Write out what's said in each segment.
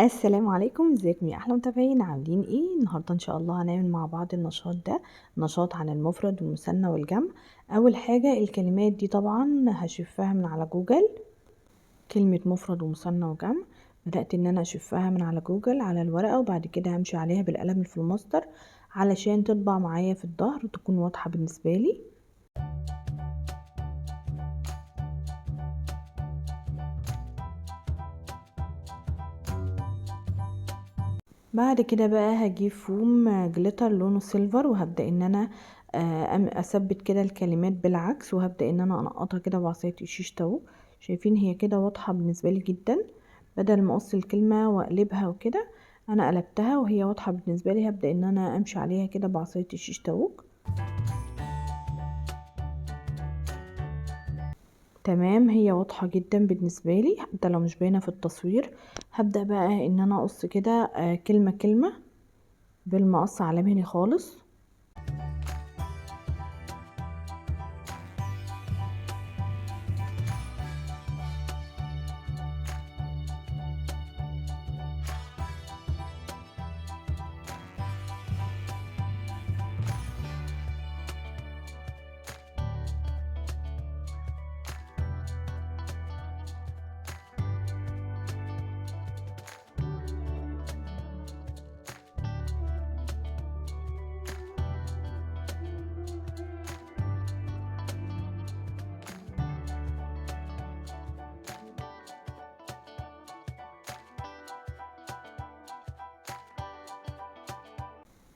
السلام عليكم، ازيكم يا احلى متابعين؟ عاملين ايه؟ النهارده ان شاء الله هنعمل مع بعض النشاط ده، نشاط عن المفرد والمثنى والجمع. اول حاجه الكلمات دي طبعا هشوفها من على جوجل. كلمه مفرد ومثنى وجمع بدات ان انا اشوفها من على جوجل على الورقه، وبعد كده همشي عليها بالقلم الفلوماستر علشان تطبع معايا في الظهر وتكون واضحه بالنسبه لي. بعد كده بقى هجيب فوم جليتر لونه سيلفر، وهبدأ ان انا اثبت كده الكلمات بالعكس، وهبدأ ان انا انقطها كده بعصاية الشيش طاووق. شايفين هي كده واضحة بالنسبة لي جدا. بدل ما اقص الكلمة واقلبها وكده انا قلبتها وهي واضحة بالنسبة لي. هبدأ ان انا امشي عليها كده بعصاية الشيش طاووق. تمام، هي واضحة جدا بالنسبة لي حتى لو مش باينة في التصوير. هبدأ بقى ان انا اقص كده كلمة كلمة بالمقص على مهلي خالص.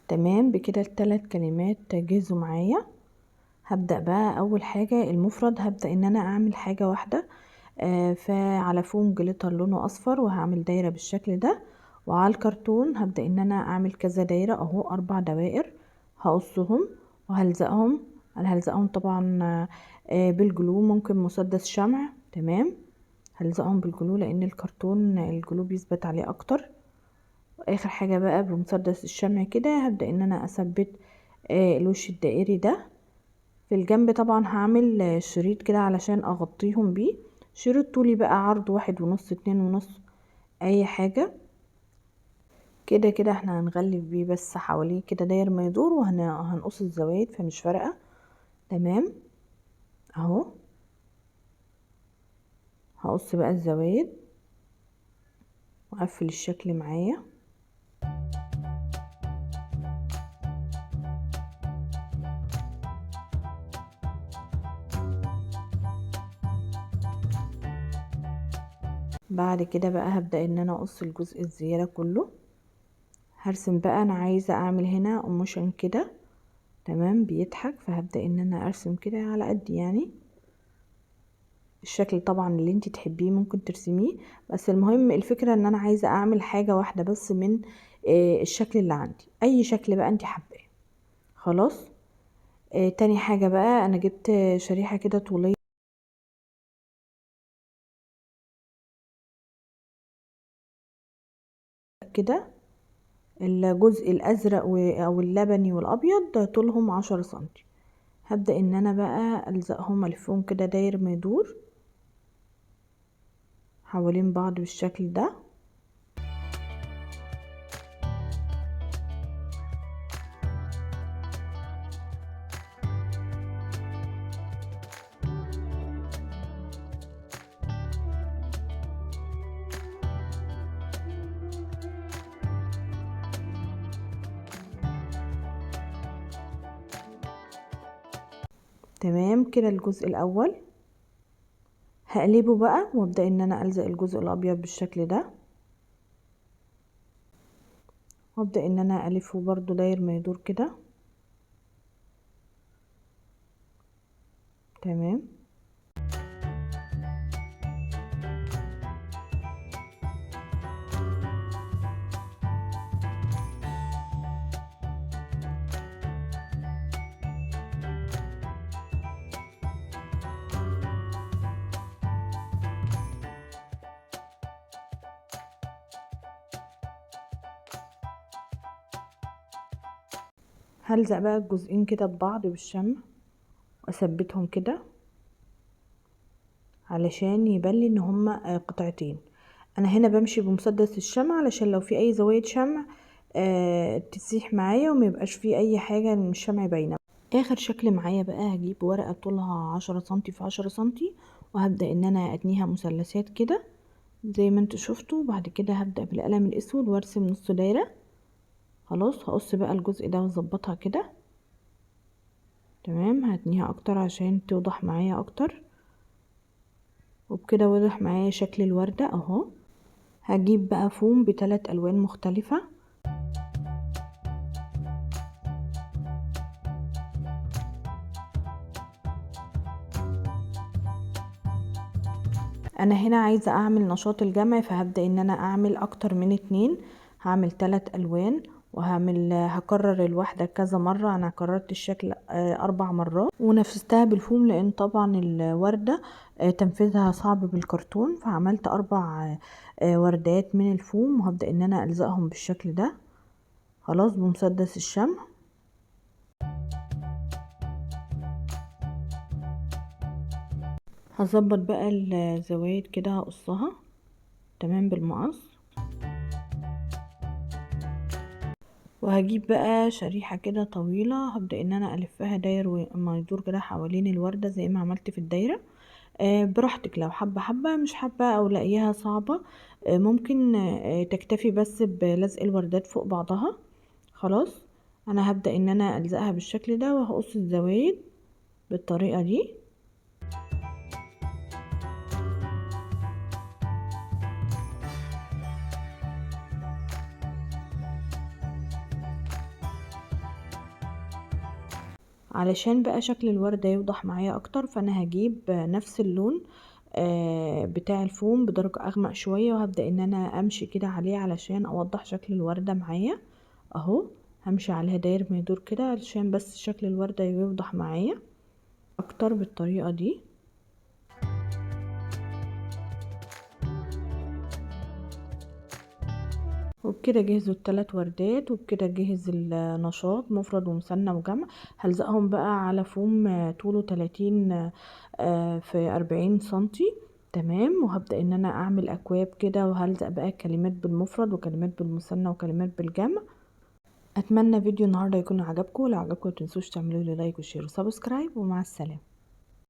تمام، بكده الثلاث كلمات جهزوا معايا. هبدأ بقى اول حاجة المفرد، هبدأ ان انا اعمل حاجة واحدة. فعلى فوم جليتر لونه اصفر وهعمل دايرة بالشكل ده، وعلى الكرتون هبدأ ان انا اعمل كذا دايرة اهو 4 دوائر. هقصهم وهلزقهم. انا هلزقهم طبعا بالجلو، ممكن مسدس شمع. تمام، هلزقهم بالجلو لان الكرتون الجلو بيثبت عليه اكتر. واخر حاجة بقى بمسدس الشمع كده هبدأ ان انا اثبت الوش الدائري ده. في الجنب طبعا هعمل شريط كده علشان اغطيهم بيه. شريط طولي بقى عرض 1.5 2.5 اي حاجة. كده كده احنا هنغلف بيه بس حواليه كده داير ما يدور، وهنقص الزوايد فمش فارقة. تمام اهو، هقص بقى الزوايد واقفل الشكل معايا. بعد كده بقى هبدأ ان انا اقص الجزء الزيادة كله. هرسم بقى، انا عايزة اعمل هنا قماشن كده. تمام، بيضحك، فهبدأ ان انا ارسم كده على قد يعني الشكل طبعا اللي انت تحبيه ممكن ترسميه. بس المهم الفكرة ان انا عايزة اعمل حاجة واحدة بس من الشكل اللي عندي، اي شكل بقى انت حباه. خلاص. تاني حاجة بقى انا جبت شريحة كده طولية كده. الجزء الازرق او اللبني والابيض طولهم 10 سنتي. هبدأ ان انا بقى الزقهم الفهم كده داير ما يدور حوالين بعض بالشكل ده. تمام كده الجزء الاول. هقلبه بقى وابدأ ان انا الزق الجزء الابيض بالشكل ده، وابدأ ان انا الفه برضو داير ما يدور كده. تمام. هلزق بقى الجزئين كده ببعض بالشمع واثبتهم كده علشان يبان لي ان هما قطعتين. انا هنا بمشي بمسدس الشمع علشان لو في اي زوايد شمع تسيح معايا وما يبقاش في اي حاجه من الشمع باينه. اخر شكل معايا بقى هجيب ورقه طولها 10 سنتي في 10 سنتي، وهبدا ان انا اتنيها مثلثات كده زي ما انتوا شفتوا. وبعد كده هبدا بالقلم الاسود وارسم نص دايره. خلاص هقص بقى الجزء ده واظبطها كده تمام. هتنيها اكتر عشان توضح معايا اكتر، وبكده وضح معايا شكل الوردة اهو. هجيب بقى فوم ب3 الوان مختلفة. انا هنا عايزة اعمل نشاط الجمع، فهبدأ ان انا اعمل اكتر من 2. هعمل 3 الوان هكرر الواحدة كذا مرة. انا كررت الشكل 4 مرات ونفذتها بالفوم، لان طبعا الوردة تنفيذها صعب بالكرتون. فعملت 4 وردات من الفوم، وهبدأ ان انا الزقهم بالشكل ده خلاص بمسدس الشمع. هظبط بقى الزوايد كده هقصها تمام بالمقص. وهجيب بقى شريحة كده طويلة، هبدأ ان انا الفها داير وما يدور كده حوالين الوردة زي ما عملت في الدايرة. براحتك، لو حابة حابة، مش حابة او لاقيها صعبة ممكن تكتفي بس بلزق الوردات فوق بعضها. خلاص انا هبدأ ان انا الزقها بالشكل ده، وهقص الزوايد بالطريقة دي. علشان بقى شكل الوردة يوضح معايا اكتر، فانا هجيب نفس اللون بتاع الفوم بدرجة اغمق شوية، وهبدأ ان انا امشي كده عليه علشان اوضح شكل الوردة معايا اهو. همشي عليها داير ما يدور كده علشان بس شكل الوردة يوضح معايا اكتر بالطريقة دي. وبكده جهزوا ال3 وردات، وبكده جهز النشاط مفرد ومثنى وجمع. هلزقهم بقى على فوم طوله 30 في 40 سنتي تمام. وهبدأ ان انا اعمل اكواب كده، وهلزق بقى كلمات بالمفرد وكلمات بالمثنى وكلمات بالجمع. اتمنى فيديو النهارده يكون عجبكم. لو عجبكم متنسوش تعملوا لي لايك وشير وسبسكرايب، ومع السلامه.